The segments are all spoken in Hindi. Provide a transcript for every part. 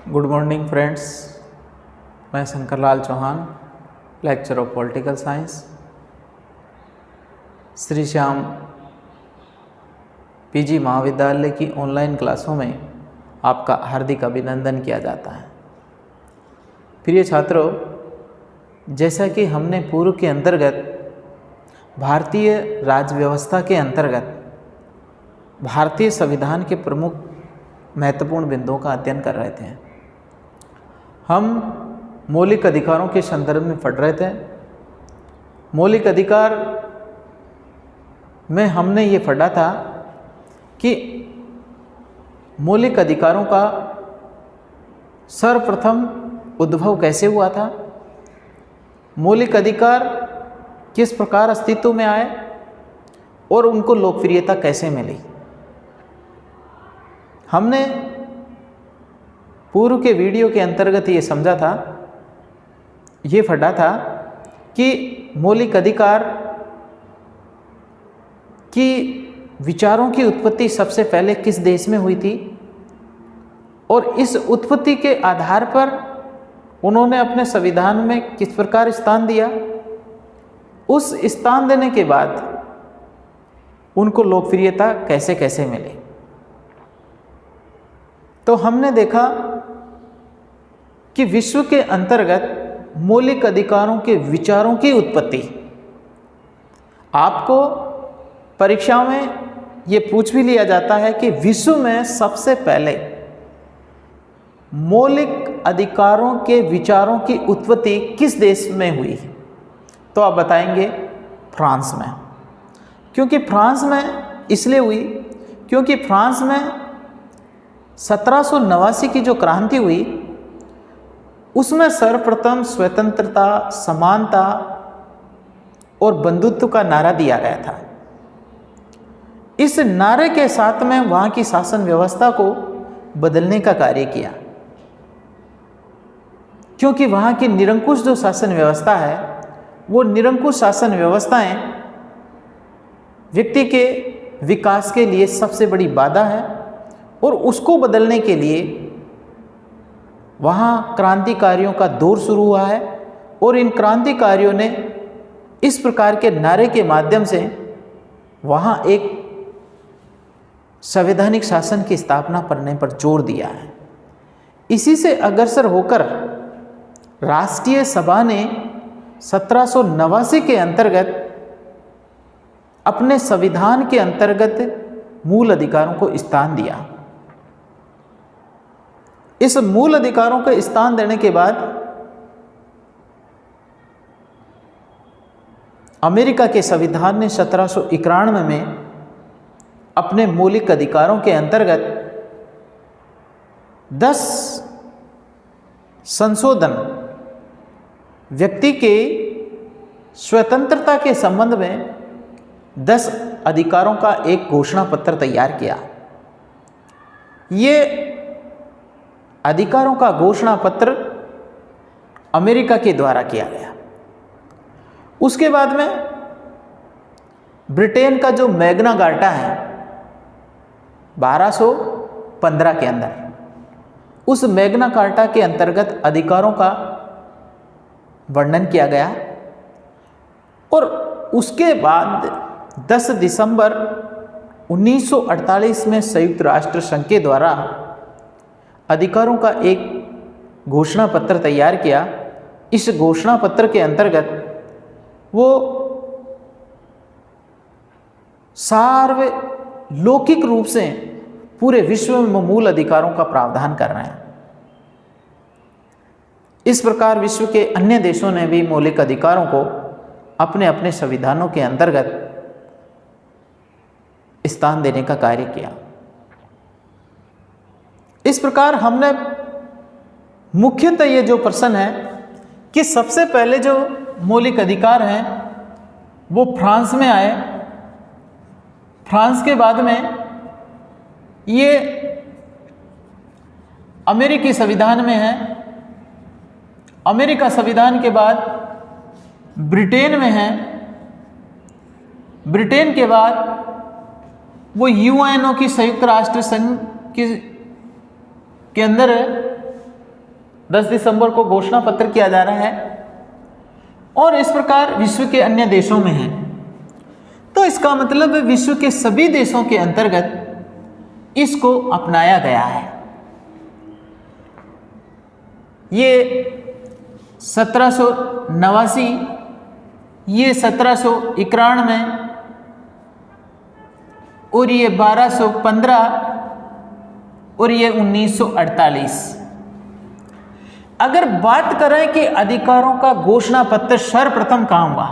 गुड मॉर्निंग फ्रेंड्स, मैं Shankarlal Chauhan, lecture of political science, Shri Shyam PG महाविद्यालय की ऑनलाइन क्लासों में आपका हार्दिक अभिनंदन किया जाता है। प्रिय छात्रों, जैसा कि हमने पूर्व के अंतर्गत भारतीय राज्य व्यवस्था के अंतर्गत भारतीय संविधान के प्रमुख महत्वपूर्ण बिंदुओं का अध्ययन कर रहे थे, हम मौलिक अधिकारों के संदर्भ में पढ़ रहे थे। मौलिक अधिकार में हमने ये पढ़ा था कि मौलिक अधिकारों का सर्वप्रथम उद्भव कैसे हुआ था, मौलिक अधिकार किस प्रकार अस्तित्व में आए और उनको लोकप्रियता कैसे मिली। हमने पूर्व के वीडियो के अंतर्गत ये समझा था, ये पढ़ा था कि मौलिक अधिकार की विचारों की उत्पत्ति सबसे पहले किस देश में हुई थी और इस उत्पत्ति के आधार पर उन्होंने अपने संविधान में किस प्रकार स्थान दिया। उस स्थान देने के बाद उनको लोकप्रियता कैसे कैसे मिली। तो हमने देखा कि विश्व के अंतर्गत मौलिक अधिकारों के विचारों की उत्पत्ति, आपको परीक्षाओं में ये पूछ भी लिया जाता है कि विश्व में सबसे पहले मौलिक अधिकारों के विचारों की उत्पत्ति किस देश में हुई, तो आप बताएंगे फ्रांस में। क्योंकि फ्रांस में इसलिए हुई क्योंकि फ्रांस में 1789 की जो क्रांति हुई उसमें सर्वप्रथम स्वतंत्रता, समानता और बंधुत्व का नारा दिया गया था। इस नारे के साथ में वहाँ की शासन व्यवस्था को बदलने का कार्य किया, क्योंकि वहाँ की निरंकुश जो शासन व्यवस्था है वो निरंकुश शासन व्यवस्थाएं व्यक्ति के विकास के लिए सबसे बड़ी बाधा है और उसको बदलने के लिए वहाँ क्रांतिकारियों का दौर शुरू हुआ है और इन क्रांतिकारियों ने इस प्रकार के नारे के माध्यम से वहाँ एक संवैधानिक शासन की स्थापना करने पर जोर दिया है। इसी से अग्रसर होकर राष्ट्रीय सभा ने 1789 के अंतर्गत अपने संविधान के अंतर्गत मूल अधिकारों को स्थान दिया। इस मूल अधिकारों को स्थान देने के बाद अमेरिका के संविधान ने 1791 में अपने मौलिक अधिकारों के अंतर्गत 10 संशोधन व्यक्ति के स्वतंत्रता के संबंध में 10 अधिकारों का एक घोषणा पत्र तैयार किया। ये अधिकारों का घोषणा पत्र अमेरिका के द्वारा किया गया। उसके बाद में ब्रिटेन का जो मैग्ना कार्टा है 1215 के अंदर, उस मैग्ना कार्टा के अंतर्गत अधिकारों का वर्णन किया गया और उसके बाद 10 दिसंबर 1948 में संयुक्त राष्ट्र संघ के द्वारा अधिकारों का एक घोषणा पत्र तैयार किया। इस घोषणा पत्र के अंतर्गत वो सार्वलौकिक रूप से पूरे विश्व में मूल अधिकारों का प्रावधान कर रहे हैं। इस प्रकार विश्व के अन्य देशों ने भी मौलिक अधिकारों को अपने अपने संविधानों के अंतर्गत स्थान देने का कार्य किया। इस प्रकार हमने मुख्यतः ये जो प्रश्न है कि सबसे पहले जो मौलिक अधिकार हैं वो फ्रांस में आए, फ्रांस के बाद में ये अमेरिकी संविधान में है, अमेरिका संविधान के बाद ब्रिटेन में है, ब्रिटेन के बाद वो यूएनओ की संयुक्त राष्ट्र संघ के अंदर 10 दिसंबर को घोषणा पत्र किया जा रहा है और इस प्रकार विश्व के अन्य देशों में है। तो इसका मतलब विश्व के सभी देशों के अंतर्गत इसको अपनाया गया है। ये 1789, ये 1791 और ये 1215 और ये 1948। अगर बात करें कि अधिकारों का घोषणा पत्र सर्वप्रथम कहाँ हुआ,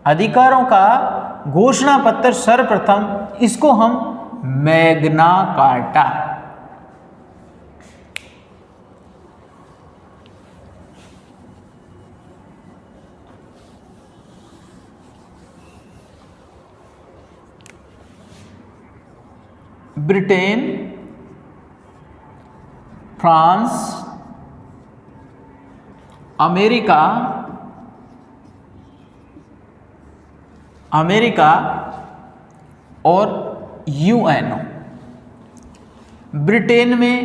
अधिकारों का घोषणा पत्र सर्वप्रथम इसको हम Magna carta, Britain, France, America और यूएनओ। ब्रिटेन में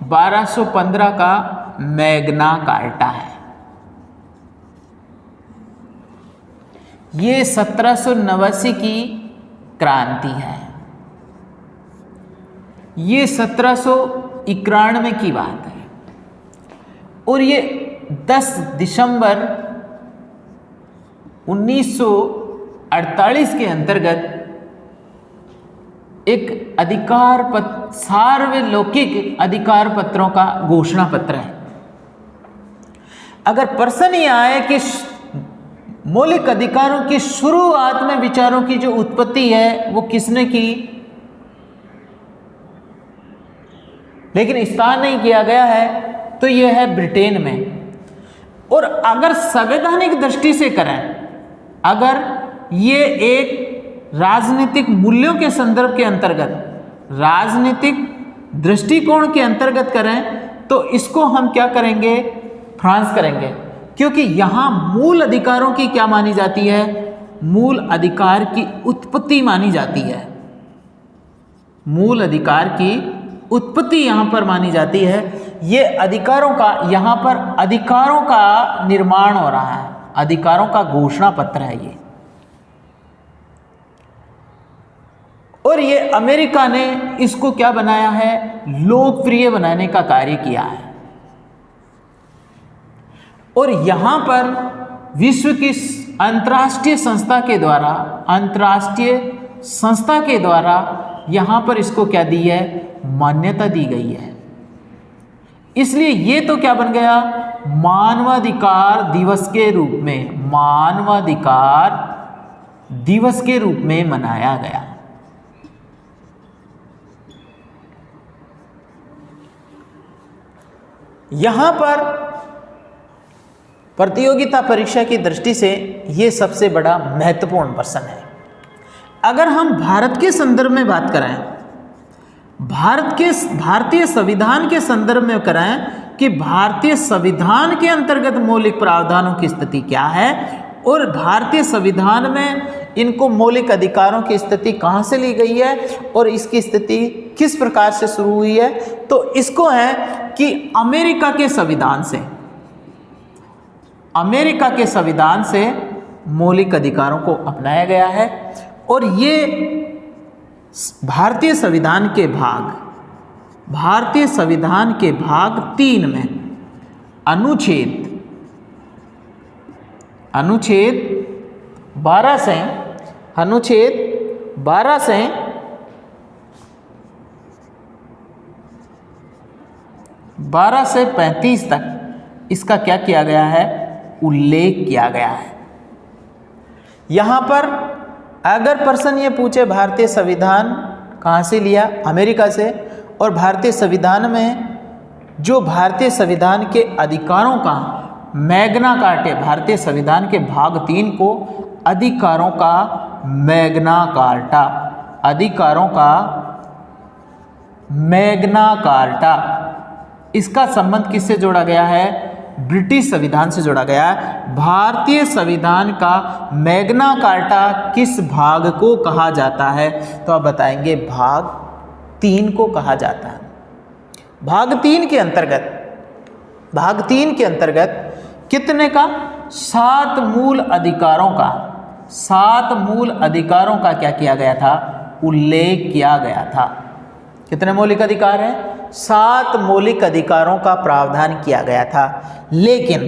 1215 का मैग्ना कार्टा है। ये 1789 की क्रांति है। ये 1791 की बात है और ये 10 दिसंबर 1948 के अंतर्गत एक अधिकार पत्र, सार्वलौकिक अधिकार पत्रों का घोषणा पत्र है। अगर प्रश्न ये आए कि मौलिक अधिकारों की शुरुआत में विचारों की जो उत्पत्ति है वो किसने की, लेकिन स्थान नहीं किया गया है, तो यह है ब्रिटेन में। और अगर संवैधानिक दृष्टि से करें, अगर ये एक राजनीतिक मूल्यों के संदर्भ के अंतर्गत, राजनीतिक दृष्टिकोण के अंतर्गत करें, तो इसको हम क्या करेंगे, फ्रांस करेंगे, क्योंकि यहाँ मूल अधिकारों की क्या मानी जाती है, मूल अधिकार की उत्पत्ति मानी जाती है। मूल अधिकार की उत्पत्ति यहाँ पर मानी जाती है। ये अधिकारों का, यहाँ पर अधिकारों का निर्माण हो रहा है, अधिकारों का घोषणा पत्र है ये। और ये अमेरिका ने इसको क्या बनाया है, लोकप्रिय बनाने का कार्य किया है। और यहाँ पर विश्व की अंतर्राष्ट्रीय संस्था के द्वारा यहाँ पर इसको क्या दी है, मान्यता दी गई है। इसलिए ये तो क्या बन गया, मानवाधिकार दिवस के रूप में, मानवाधिकार दिवस के रूप में मनाया गया। यहां पर प्रतियोगिता परीक्षा की दृष्टि से यह सबसे बड़ा महत्वपूर्ण प्रश्न है। अगर हम भारत के संदर्भ में बात करें, भारतीय संविधान के संदर्भ में करें कि भारतीय संविधान के अंतर्गत मौलिक प्रावधानों की स्थिति क्या है और भारतीय संविधान में इनको मौलिक अधिकारों की स्थिति कहाँ से ली गई है और इसकी स्थिति किस प्रकार से शुरू हुई है, तो इसको है कि अमेरिका के संविधान से मौलिक अधिकारों को अपनाया गया है। और ये भारतीय संविधान के भाग 3 में अनुच्छेद 12 से 35 तक इसका क्या किया गया है, उल्लेख किया गया है। यहाँ पर अगर प्रश्न ये पूछे भारतीय संविधान कहाँ से लिया, अमेरिका से, और भारतीय संविधान में जो भारतीय संविधान के अधिकारों का मैग्ना कार्टा, भारतीय संविधान के भाग 3 को अधिकारों का मैग्ना कार्टा, अधिकारों का मैग्ना कार्टा, इसका संबंध किससे जोड़ा गया है, ब्रिटिश संविधान से जोड़ा गया है। भारतीय संविधान का मैग्ना कार्टा किस भाग को कहा जाता है, तो आप बताएंगे भाग 3 को कहा जाता है। भाग 3 के अंतर्गत भाग 3 के अंतर्गत कितने का 7 मूल अधिकारों का 7 मूल अधिकारों का क्या किया गया था, उल्लेख किया गया था। कितने मौलिक अधिकार हैं, 7 मौलिक अधिकारों का प्रावधान किया गया था। लेकिन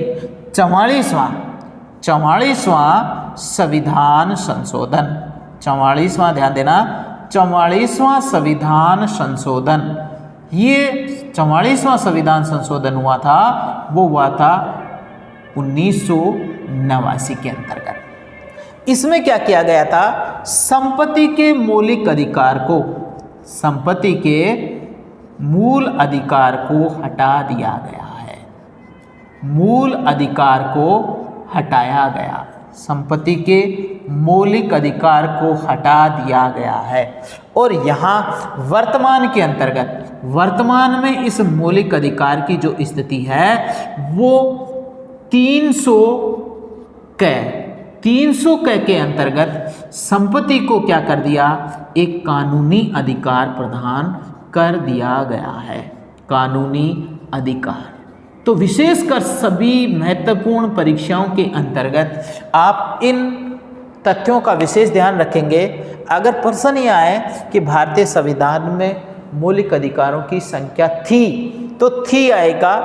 44वां संविधान संशोधन, 44वां ध्यान देना, 44वां संविधान संशोधन, ये 44वां संविधान संशोधन हुआ था, वो हुआ था 1989 के अंतर्गत। इसमें क्या किया गया था, संपत्ति के मौलिक अधिकार को, संपत्ति के मूल अधिकार को हटा दिया गया है, मूल अधिकार को हटाया गया, संपत्ति के मौलिक अधिकार को हटा दिया गया है। और यहाँ वर्तमान के अंतर्गत, वर्तमान में इस मौलिक अधिकार की जो स्थिति है वो 300 क के अंतर्गत संपत्ति को क्या कर दिया, एक कानूनी अधिकार प्रदान कर दिया गया है, कानूनी अधिकार। तो विशेषकर सभी महत्वपूर्ण परीक्षाओं के अंतर्गत आप इन तथ्यों का विशेष ध्यान रखेंगे। अगर प्रश्न ये आए कि भारतीय संविधान में मौलिक अधिकारों की संख्या थी, तो थी आएगा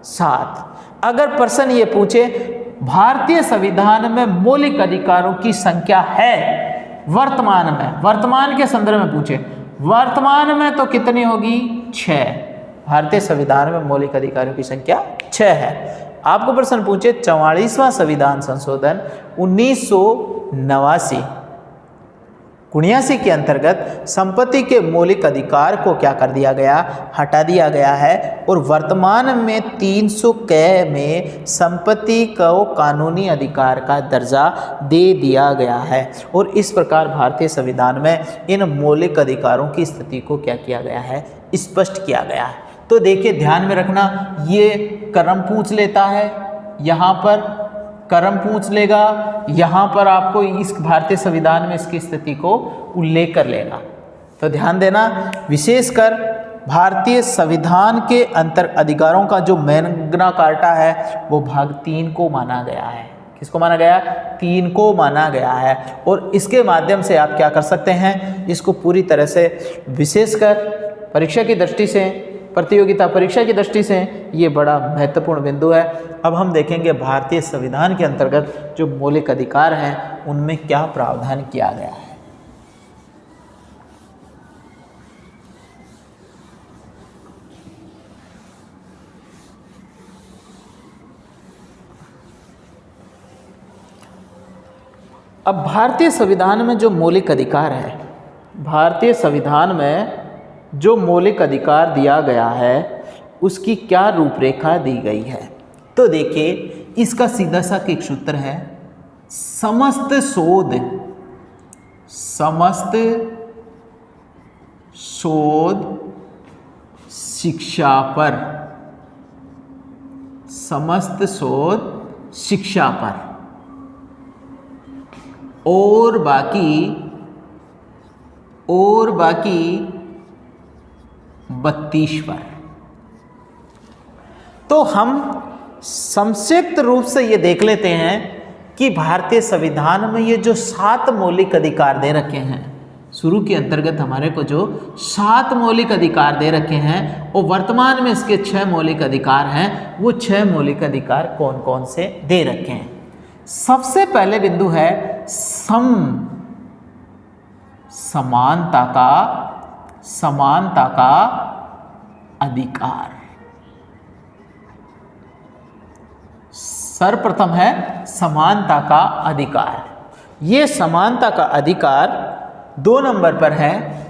7। अगर प्रश्न ये पूछे भारतीय संविधान में मौलिक अधिकारों की संख्या है वर्तमान में, वर्तमान के संदर्भ में पूछे, वर्तमान में तो कितनी होगी, 6। भारतीय संविधान में मौलिक अधिकारों की संख्या 6 है। आपको प्रश्न पूछे 44वां संविधान संशोधन 1989 के अंतर्गत संपत्ति के मौलिक अधिकार को क्या कर दिया गया, हटा दिया गया है। और वर्तमान में 300 क में संपत्ति को कानूनी अधिकार का दर्जा दे दिया गया है। और इस प्रकार भारतीय संविधान में इन मौलिक अधिकारों की स्थिति को क्या किया गया है, स्पष्ट किया गया है। तो देखिए ध्यान में रखना, ये क्रम पूछ लेता है, यहाँ पर क्रम पूछ लेगा, यहाँ पर आपको इस भारतीय संविधान में इसकी स्थिति को उल्लेख कर लेगा। तो ध्यान देना, विशेषकर भारतीय संविधान के अंतर अधिकारों का जो मैग्ना कार्टा है वो भाग 3 को माना गया है। किसको माना गया, 3 को माना गया है। और इसके माध्यम से आप क्या कर सकते हैं, इसको पूरी तरह से, विशेषकर परीक्षा की दृष्टि से, प्रतियोगिता परीक्षा की दृष्टि से ये बड़ा महत्वपूर्ण बिंदु है। अब हम देखेंगे भारतीय संविधान के अंतर्गत जो मौलिक अधिकार हैं उनमें क्या प्रावधान किया गया है। अब भारतीय संविधान में जो मौलिक अधिकार है, भारतीय संविधान में जो मौलिक अधिकार दिया गया है उसकी क्या रूपरेखा दी गई है। तो देखिए, इसका सीधा सा एक सूत्र है, समस्त शोध शिक्षा पर, समस्त शोध शिक्षा पर, और बाकी 32 पर। तो हम संक्षिप्त रूप से ये देख लेते हैं कि भारतीय संविधान में ये जो 7 मौलिक अधिकार दे रखे हैं, शुरू के अंतर्गत हमारे को जो 7 मौलिक अधिकार दे रखे हैं और वर्तमान में इसके 6 मौलिक अधिकार हैं, वो 6 मौलिक अधिकार कौन कौन से दे रखे हैं। सबसे पहले बिंदु है समानता का अधिकार। सर्वप्रथम है समानता का अधिकार। ये समानता का अधिकार 2 नंबर पर है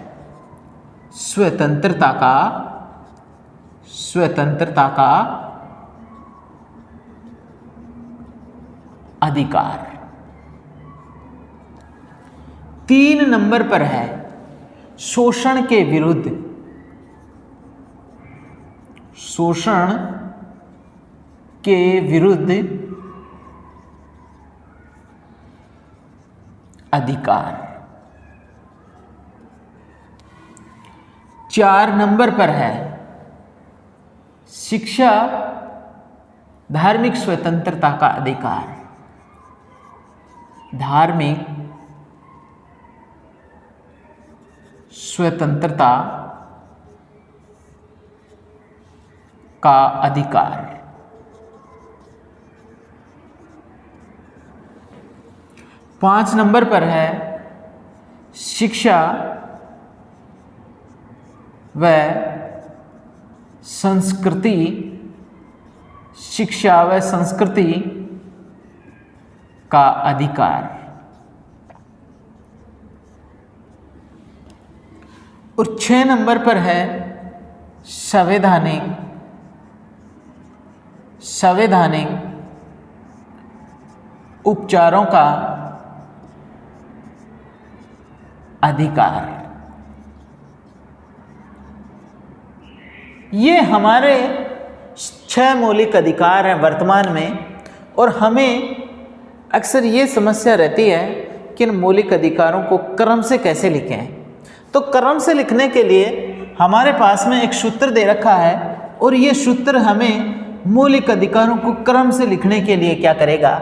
स्वतंत्रता का अधिकार। 3 नंबर पर है शोषण के विरुद्ध अधिकार। 4 नंबर पर है शिक्षा धार्मिक स्वतंत्रता का अधिकार, धार्मिक स्वतंत्रता का अधिकार। 5 नंबर पर है शिक्षा व संस्कृति, शिक्षा व संस्कृति का अधिकार। और 6 नंबर पर है संवैधानिक उपचारों का अधिकार। ये हमारे 6 मौलिक अधिकार हैं वर्तमान में, और हमें अक्सर ये समस्या रहती है कि इन मौलिक अधिकारों को क्रम से कैसे लिखें। तो क्रम से लिखने के लिए हमारे पास में एक सूत्र दे रखा है, और ये सूत्र हमें मौलिक अधिकारों को क्रम से लिखने के लिए क्या करेगा,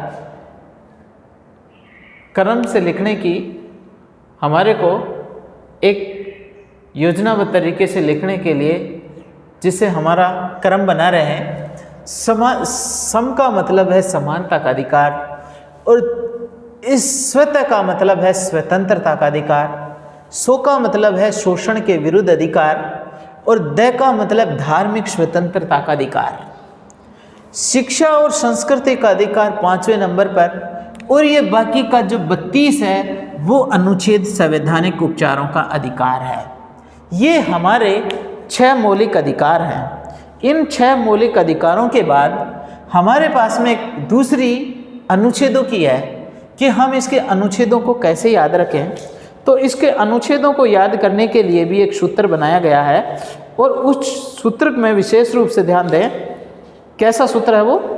क्रम से लिखने की हमारे को एक योजनाबद्ध तरीके से लिखने के लिए, जिससे हमारा क्रम बना रहे। सम का मतलब है समानता का अधिकार, और इस स्वतः का मतलब है स्वतंत्रता का अधिकार, सो का मतलब है शोषण के विरुद्ध अधिकार, और द का मतलब धार्मिक स्वतंत्रता का अधिकार। शिक्षा और संस्कृति का अधिकार 5वें नंबर पर, और ये बाकी का जो 32 है वो अनुच्छेद संवैधानिक उपचारों का अधिकार है। ये हमारे 6 मौलिक अधिकार हैं। इन 6 मौलिक अधिकारों के बाद हमारे पास में एक दूसरी अनुच्छेदों की है कि हम इसके अनुच्छेदों को कैसे याद रखें। तो इसके अनुच्छेदों को याद करने के लिए भी एक सूत्र बनाया गया है, और उस सूत्र में विशेष रूप से ध्यान दें। कैसा सूत्र है वो?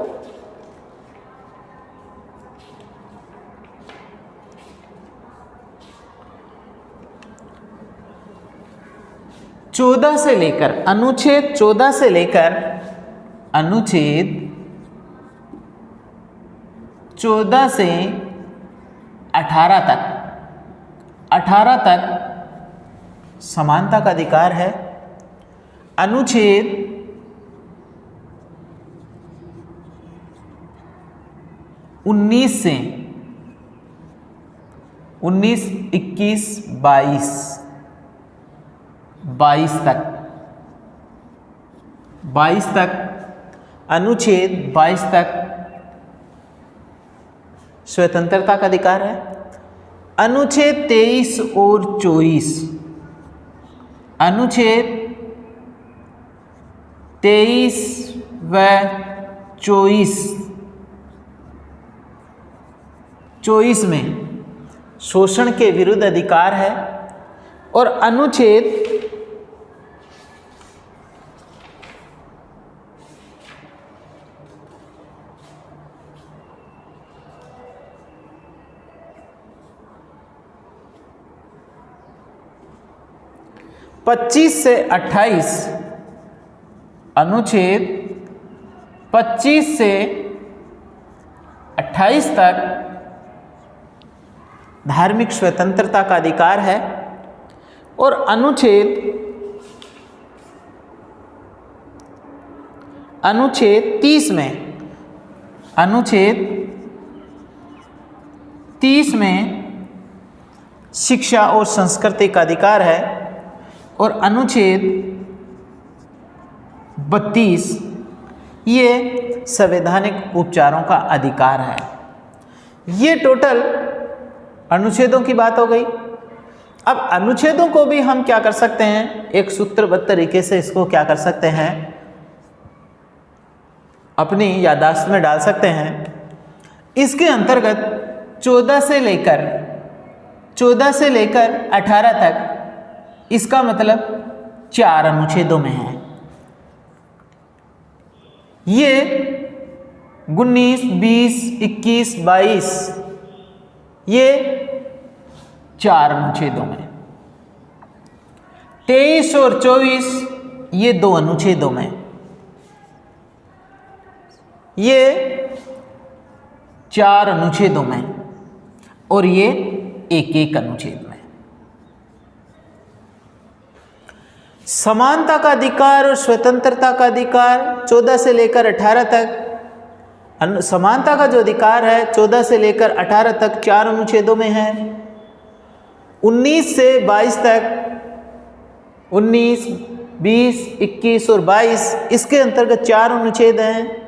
अनुच्छेद 14 से लेकर अनुच्छेद 14 से 18 तक समानता का अधिकार है। अनुच्छेद 19 से 19, 21, 22 तक अनुच्छेद 22 तक स्वतंत्रता का अधिकार है। अनुच्छेद 23 और 24, अनुच्छेद 23 व 24 में शोषण के विरुद्ध अधिकार है, और अनुच्छेद 25 से 28, अनुच्छेद 25 से 28 तक धार्मिक स्वतंत्रता का अधिकार है, और अनुच्छेद 30 में शिक्षा और संस्कृति का अधिकार है, और अनुच्छेद 32 ये संवैधानिक उपचारों का अधिकार है। ये टोटल अनुच्छेदों की बात हो गई। अब अनुच्छेदों को भी हम क्या कर सकते हैं, एक सूत्रबद्ध तरीके से इसको क्या कर सकते हैं, अपनी याददाश्त में डाल सकते हैं। इसके अंतर्गत 14 से लेकर 18 तक, इसका मतलब 4 अनुच्छेदों में है। ये 19, 20, 21, 22 ये 4 अनुच्छेदों में, 23 और 24 ये 2 अनुच्छेदों में। ये 4 अनुच्छेदों में और ये एक अनुच्छेद में। समानता का अधिकार और स्वतंत्रता का अधिकार 14 से लेकर 18 तक। समानता का जो अधिकार है 14 से लेकर 18 तक 4 अनुच्छेदों में है। 19 से 22 तक, 19, 20, 21 और 22 इसके अंतर्गत 4 अनुच्छेद हैं।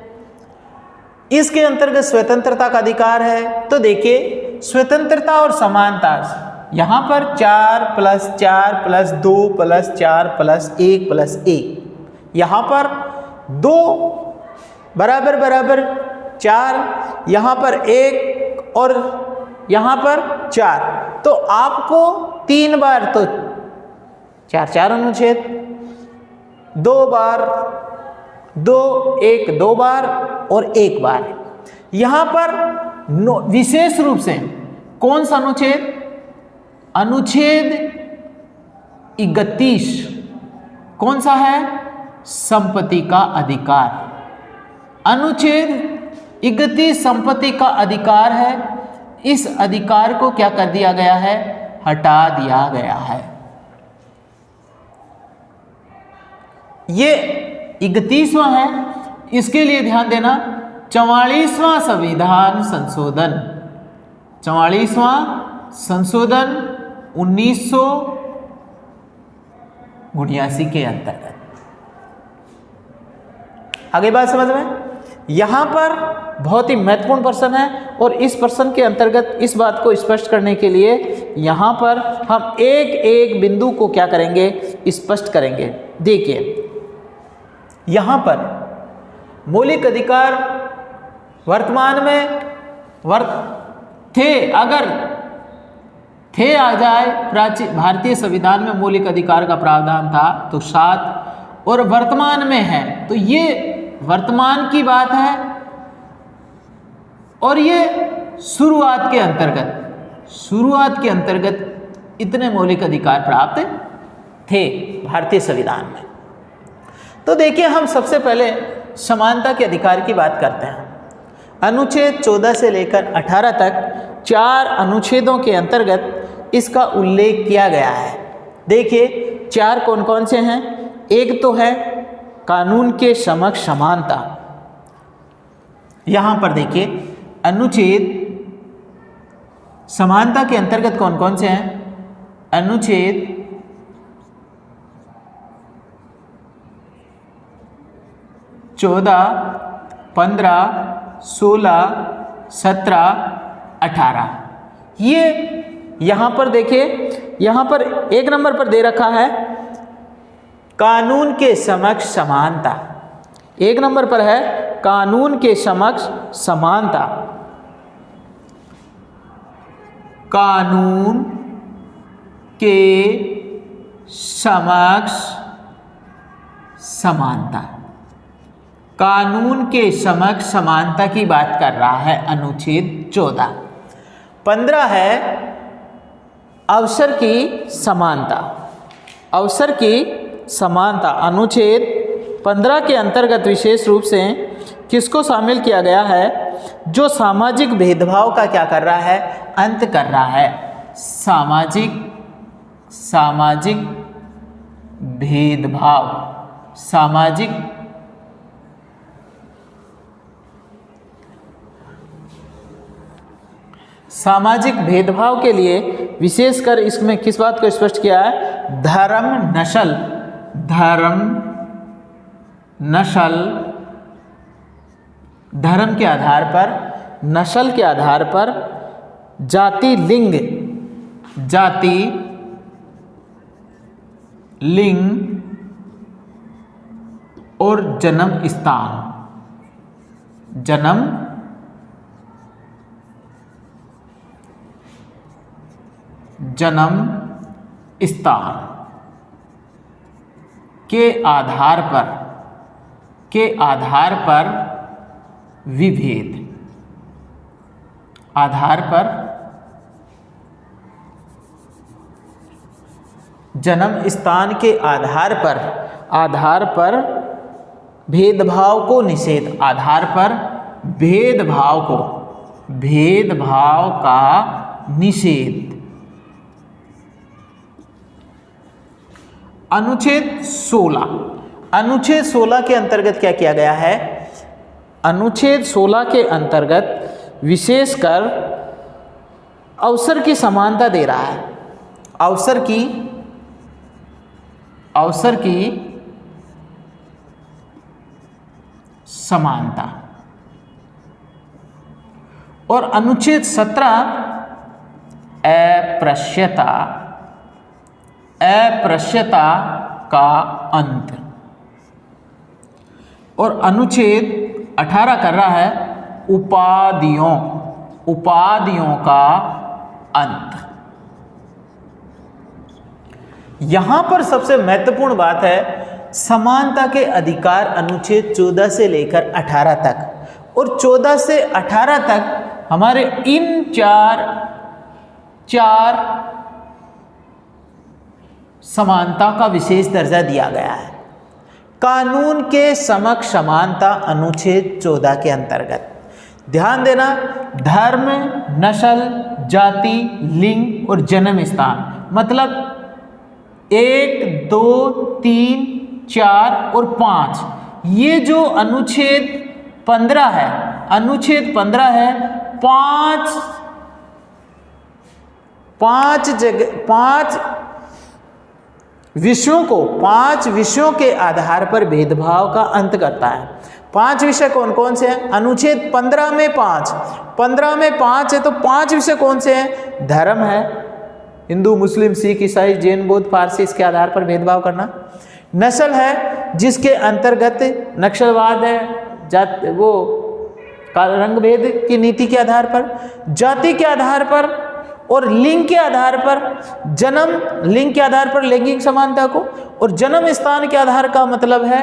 इसके अंतर्गत स्वतंत्रता का अधिकार है। तो देखिए स्वतंत्रता और समानता, यहाँ पर 4 + 4 + 2 + 4 + 1 + 1, यहाँ पर 2 बराबर बराबर 4, यहाँ पर 1 और यहाँ पर 4। तो आपको 3 बार तो 4 अनुच्छेद, 2 बार 2, 1 2 बार और 1 बार। यहाँ पर विशेष रूप से कौन सा अनुच्छेद? अनुच्छेद 31 कौन सा है? संपत्ति का अधिकार। अनुच्छेद 31 संपत्ति का अधिकार है। इस अधिकार को क्या कर दिया गया है? हटा दिया गया है। ये 31वां है, इसके लिए ध्यान देना 44वां संविधान संशोधन, 44वां संशोधन 1979 के अंतर्गत। आगे बात समझ में? यहां पर बहुत ही महत्वपूर्ण प्रश्न है और इस प्रश्न के अंतर्गत इस बात को स्पष्ट करने के लिए यहां पर हम एक एक बिंदु को क्या करेंगे? स्पष्ट करेंगे। देखिए यहां पर मौलिक अधिकार वर्तमान में अगर थे आ जाए, प्राचीन भारतीय संविधान में मौलिक अधिकार का प्रावधान था तो 7 और वर्तमान में है, तो ये वर्तमान की बात है और ये शुरुआत के अंतर्गत इतने मौलिक अधिकार प्राप्त थे भारतीय संविधान में। तो देखिए हम सबसे पहले समानता के अधिकार की बात करते हैं। अनुच्छेद 14 से लेकर 18 तक 4 अनुच्छेदों के अंतर्गत इसका उल्लेख किया गया है। देखिए 4 कौन कौन से हैं? एक तो है कानून के समक्ष समानता। यहां पर देखिए अनुच्छेद समानता के अंतर्गत कौन कौन से हैं? अनुच्छेद 14, 15, 16, 17, 18। ये यहां पर देखिए, यहां पर 1 नंबर पर दे रखा है कानून के समक्ष समानता। 1 नंबर पर है कानून के समक्ष समानता। कानून के समक्ष समानता, कानून के समक्ष समानता की बात कर रहा है अनुच्छेद 14। 15 है अवसर की समानता। अवसर की समानता अनुच्छेद 15 के अंतर्गत विशेष रूप से किसको शामिल किया गया है? जो सामाजिक भेदभाव का क्या कर रहा है? अंत कर रहा है। सामाजिक भेदभाव, सामाजिक भेदभाव के लिए विशेषकर इसमें किस बात को स्पष्ट किया है? धर्म, नस्ल, धर्म के आधार पर, नस्ल के आधार पर, जाति, लिंग और जन्म स्थान के आधार पर विभेद, जन्म स्थान के आधार पर भेदभाव को निषेध, आधार पर भेदभाव को, भेदभाव का निषेध। अनुच्छेद 16, अनुच्छेद 16 के अंतर्गत क्या किया गया है? अनुच्छेद 16 के अंतर्गत विशेषकर अवसर की समानता दे रहा है। अवसर की समानता। और अनुच्छेद 17 अस्पृश्यता का अंत। और अनुच्छेद 18 कर रहा है उपाधियों का अंत। यहां पर सबसे महत्वपूर्ण बात है समानता के अधिकार अनुच्छेद 14 से लेकर 18 तक। और 14 से 18 तक हमारे इन चार समानता का विशेष दर्जा दिया गया है। कानून के समक्ष समानता अनुच्छेद 14 के अंतर्गत, ध्यान देना, धर्म, नस्ल, जाति, लिंग और जन्म स्थान, मतलब 1, 2, 3, 4 और 5, ये जो अनुच्छेद 15 है, अनुच्छेद 15 है, पांच विषयों के आधार पर भेदभाव का अंत करता है। 5 विषय कौन कौन से हैं? अनुच्छेद 15 में 5 है, तो 5 विषय कौन से हैं? धर्म है, हिंदू, मुस्लिम, सिख, ईसाई, जैन, बौद्ध, पारसी, इसके आधार पर भेदभाव करना। नस्ल है, जिसके अंतर्गत नक्सलवाद है, वो रंग भेद की नीति के आधार पर, जाति के आधार पर और लिंग के आधार पर, लिंग के आधार पर लैंगिक समानता को, और जन्म स्थान के आधार का मतलब है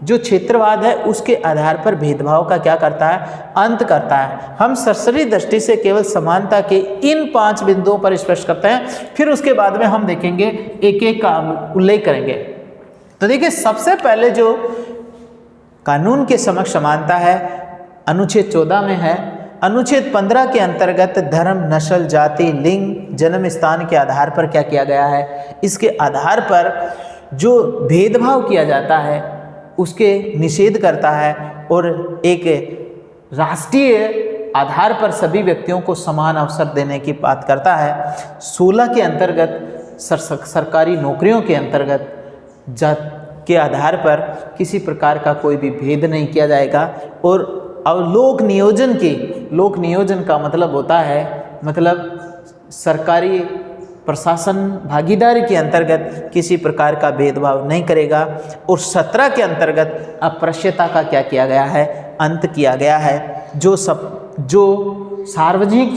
जो क्षेत्रवाद है उसके आधार पर भेदभाव का क्या करता है? अंत करता है। हम सरसरी दृष्टि से केवल समानता के इन 5 बिंदुओं पर स्पष्ट करते हैं, फिर उसके बाद में हम देखेंगे, एक एक का उल्लेख करेंगे। तो देखिए, सबसे पहले जो कानून के समक्ष समानता है अनुच्छेद 14 में है। अनुच्छेद 15 के अंतर्गत धर्म, नस्ल, जाति, लिंग, जन्म स्थान के आधार पर क्या किया गया है? इसके आधार पर जो भेदभाव किया जाता है उसके निषेध करता है और एक राष्ट्रीय आधार पर सभी व्यक्तियों को समान अवसर देने की बात करता है। 16 के अंतर्गत सरकारी नौकरियों के अंतर्गत जात के आधार पर किसी प्रकार का कोई भी भेद नहीं किया जाएगा। और लोक नियोजन का मतलब होता है, मतलब सरकारी प्रशासन भागीदारी के अंतर्गत किसी प्रकार का भेदभाव नहीं करेगा। और 17 के अंतर्गत अस्पृश्यता का क्या किया गया है? अंत किया गया है। जो सार्वजनिक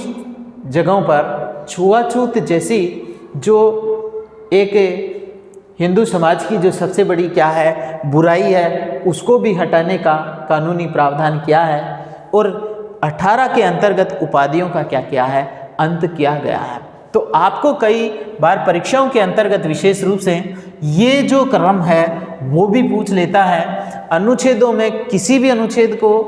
जगहों पर छुआछूत जैसी जो एक हिंदू समाज की जो सबसे बड़ी क्या है बुराई है, उसको भी हटाने का कानूनी प्रावधान किया है। और 18 के अंतर्गत उपाधियों का क्या किया है? अंत किया गया है। तो आपको कई बार परीक्षाओं के अंतर्गत विशेष रूप से ये जो क्रम है वो भी पूछ लेता है। अनुच्छेदों में किसी भी अनुच्छेद को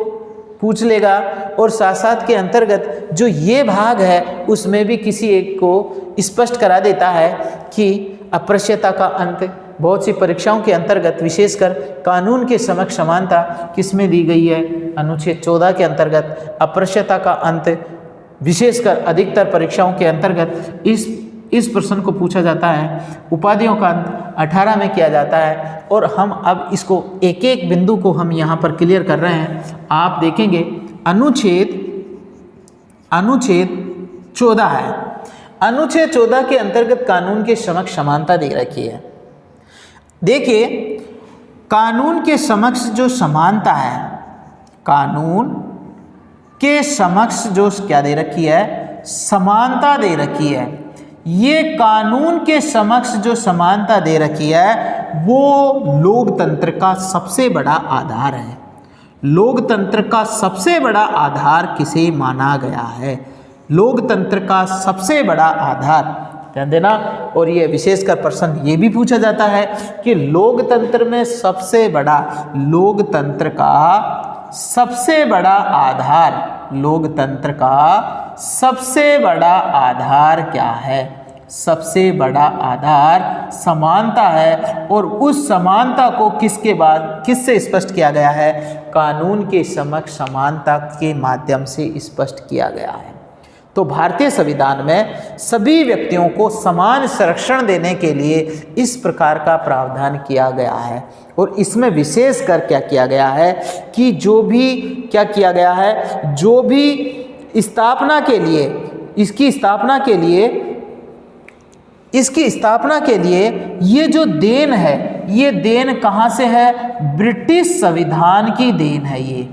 पूछ लेगा और साथ साथ के अंतर्गत जो ये भाग है उसमें भी किसी एक को स्पष्ट करा देता है कि अस्पृश्यता का अंत बहुत सी परीक्षाओं के अंतर्गत विशेषकर कानून के समक्ष समानता किसमें दी गई है? अनुच्छेद 14 के अंतर्गत अस्पृश्यता का अंत विशेषकर अधिकतर परीक्षाओं के अंतर्गत इस प्रश्न को पूछा जाता है। उपाधियों का अंत 18 में किया जाता है। और हम अब इसको एक एक बिंदु को हम यहाँ पर क्लियर कर रहे हैं। आप देखेंगे अनुच्छेद 14 है। अनुच्छेद 14 के अंतर्गत कानून के समक्ष समानता दे रखी है। देखिए, कानून के समक्ष जो समानता है, कानून के समक्ष जो क्या दे रखी है? समानता दे रखी है। ये कानून के समक्ष जो समानता दे रखी है वो लोकतंत्र का सबसे बड़ा आधार है। लोकतंत्र का सबसे बड़ा आधार किसे माना गया है? लोकतंत्र का सबसे बड़ा आधार, ध्यान देना। और ये विशेषकर प्रश्न ये भी पूछा जाता है कि लोकतंत्र में सबसे बड़ा, लोकतंत्र का सबसे बड़ा आधार, लोकतंत्र का सबसे बड़ा आधार क्या है? सबसे बड़ा आधार समानता है, और उस समानता को किससे स्पष्ट किया गया है? कानून के समक्ष समानता के माध्यम से स्पष्ट किया गया है। तो भारतीय संविधान में सभी व्यक्तियों को समान संरक्षण देने के लिए इस प्रकार का प्रावधान किया गया है। और इसमें विशेष कर क्या किया गया है कि जो भी क्या किया गया है, जो भी स्थापना के लिए, इसकी स्थापना के लिए ये जो देन है, ये देन कहाँ से है? ब्रिटिश संविधान की देन है। ये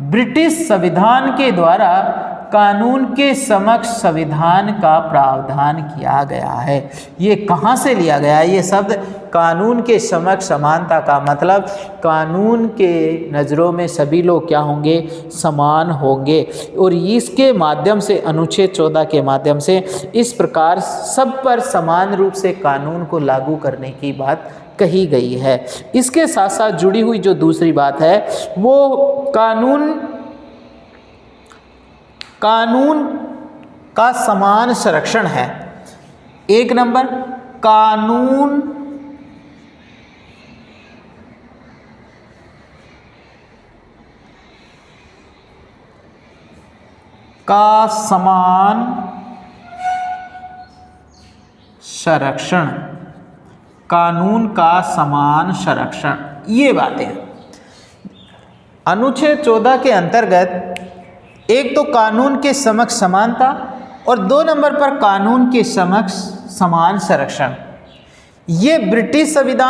ब्रिटिश संविधान के द्वारा कानून के समक्ष संविधान का प्रावधान किया गया है। ये कहाँ से लिया गया है? ये शब्द कानून के समक्ष समानता का मतलब कानून के नज़रों में सभी लोग क्या होंगे? समान होंगे। और इसके माध्यम से, अनुच्छेद 14 के माध्यम से इस प्रकार सब पर समान रूप से कानून को लागू करने की बात कही गई है। इसके साथ साथ जुड़ी हुई जो दूसरी बात है वो कानून का समान संरक्षण है। एक नंबर, कानून का समान संरक्षण, कानून का समान संरक्षण, ये बातें अनुच्छेद 14 के अंतर्गत एक तो कानून के समक्ष समानता और 2 नंबर पर कानून के समक्ष समान संरक्षण। ये ब्रिटिश संविधान